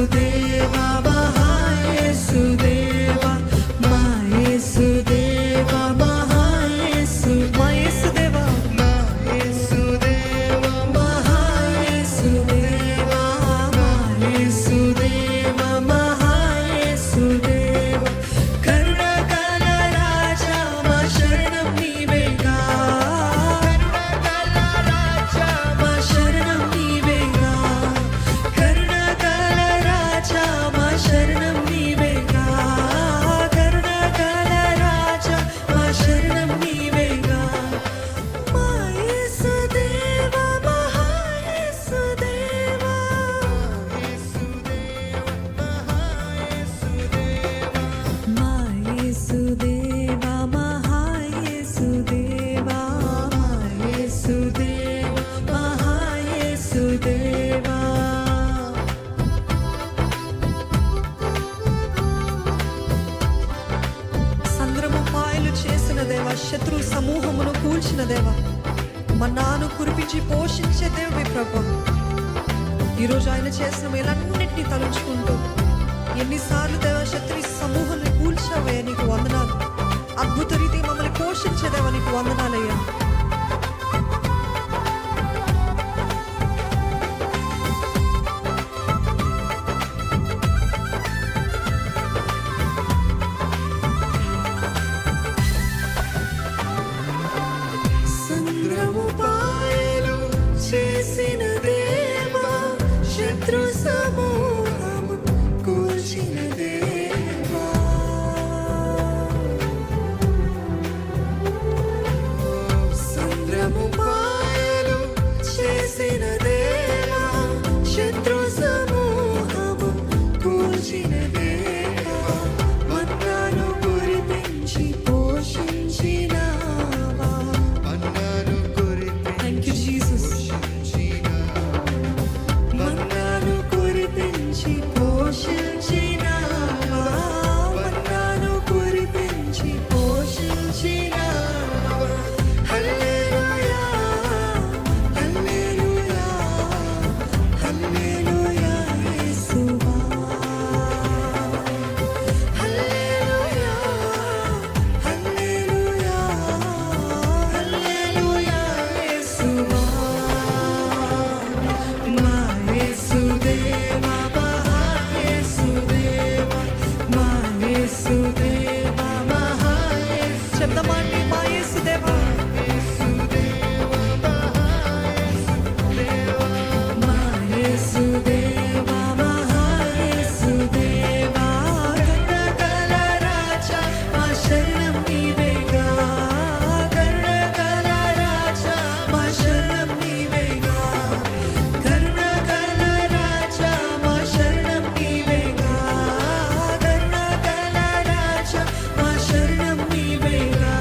యేసుదేవా మహా యేసుదేవా మా యేసుదేవా మహా యేసు మా యేసుదేవా మహా యేసుదేవా మా యేసుదేవా మహా యేసుదేవా కరుణాకర రాజా మా శరణం నీవేగా మా శరణం నీవేగా కరుణాకర రాజా మా శరణం నీవేగా కరుణాకర రాజా మా శరణం నీవేగా మా యేసుదేవా మహా యేసుదేవా మా యేసుదేవా మహా యేసుదేవా మా యేసుదేవా మహా యేసుదేవా సంద్రము పాయలు చేసిన దేవా శత్రు సమూహమును కూల్చిన దేవా మన్నాను కురిపించి పోషించే దేవుడి ప్రభు ఈరోజు ఆయన చేసిన మేలన్నింటినీ తలుచుకుంటూ ఎన్నిసార్లు దేవా శత్రు సమూహాన్ని కూల్చావయ్యా నీకు వందనాలు అద్భుత రీతి మమ్మల్ని పోషించేదేవా నీకు వందనాలయ్యా సంద్రము పాయలు చేసిన దేవా శత్రు సమూహము కూల్చిన దేవా సంద్రము పాయలు చేసిన దేవా శత్రు సమూహము కూల్చిన దేవా మన్నాను కురిపించి పోషించినావా థ్యాంక్ యూ జీసస్ మన్నాను కురిపించి పోషించినావా మన్నాను కురిపించి పోషించినావా హల్లెలూయా హల్లెలూయా హల్లెలూయా యేసువా హల్లెలూయా హల్లెలూయా హల్లెలూయా యేసువా మా యేసుదేవా మహా యేసుదేవా మా యేసుదేవా మహా యేసు చెప్తామండి మా యేసుదేవా మా యేసుదేవా మహా యేసుదేవా కరుణాకర రాజా మా శరణం నీవేగా కరుణాకర రాజా మా శరణం నీవేగా కరుణాకర రాజా మా శరణం నీవేగా కరుణాకర రాజా మా శరణం నీవేగా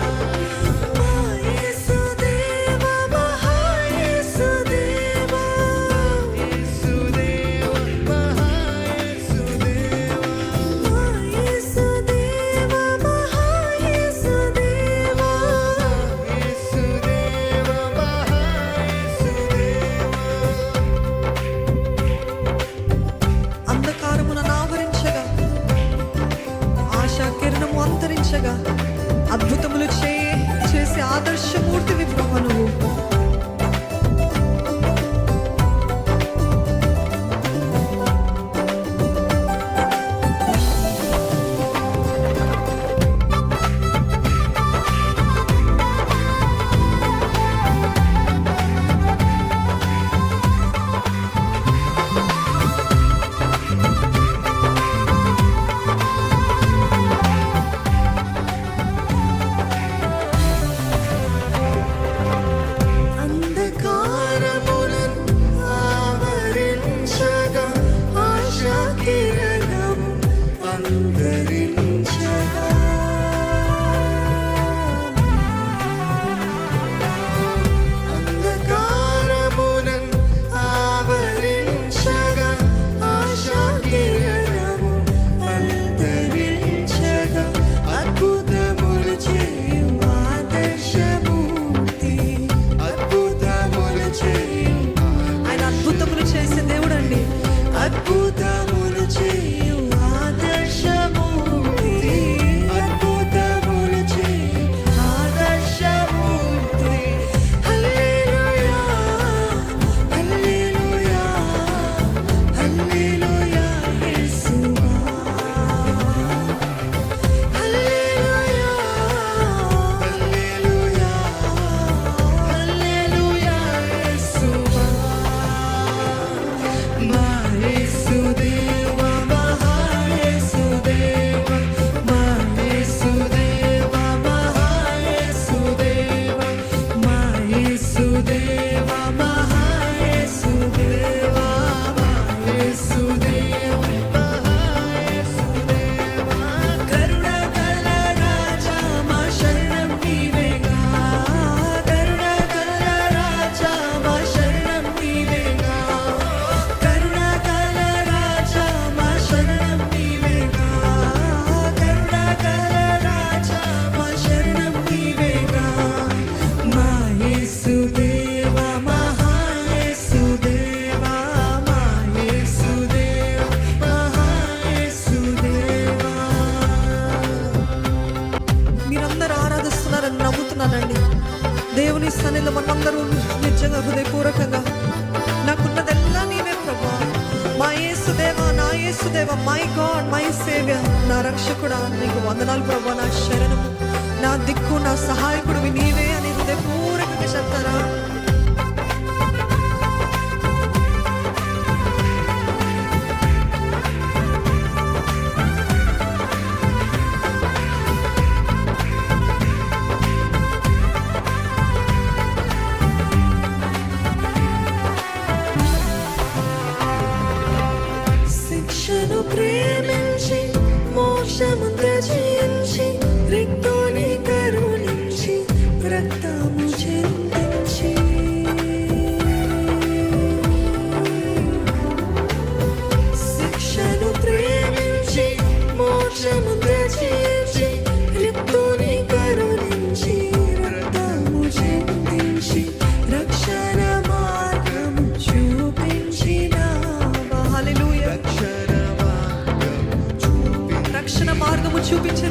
మా యేసుదేవా మహా యేసుదేవా మా యేసుదేవా మహా యేసుదేవా అంధకారమున ఆవరించగా ఆశా కిరణము అంతరించగా అద్భుతములు చేసే ఆదర్శమూర్తివి ప్రభు నువ్వు మా యేసుదేవ మహాయేసుదేవ మా యేసుదేవ మహాయేసుదేవ మా యేసుదేవ మహాయేసుదేవ మా యేసుదేవ మహాయేసుదేవ కరుణ గల రాజా మా శరణం నీవేగా కరుణ గల రాజా మా శరణం నీవేగా కరుణ గల రాజా మా శరణం నీవేగా కరుణ గల రాజా మా శరణం నీవేగా మా యేసుదేవ మహాయేసుదేవ మా యేసుదేవ మహాయేసుదేవ మీరందరూ ఆరాధిస్తున్నారని నమ్ముతున్నానండి. దేవుని సన్నిధిలో మనందరూ నిజంగా హృదయపూర్వకంగా నాకున్నదెల్లా నీవే ప్రభా, మా యేసుదేవ నా యేసుదేవ, మై గాడ్ మై సేవియర్, నా రక్షకుడా నీకు వందనాలు ప్రభా, నా శరణము నా దిక్కు నా సహాయకుడు నీవే అని హృదయపూర్వకంగా చెప్తారా? శిక్షను ప్రేమించి మోక్షము త్యజించి రిక్తుని కరుణించి రక్తము చిందించి శిక్షను ప్రేమించి మోక్షము త్యజించి రిక్తుని కరుణించి రక్తము చిందించి రక్షణ మార్గము చూపించినావా. హల్లెలూయా. రక్షణ మార్గము చూపించే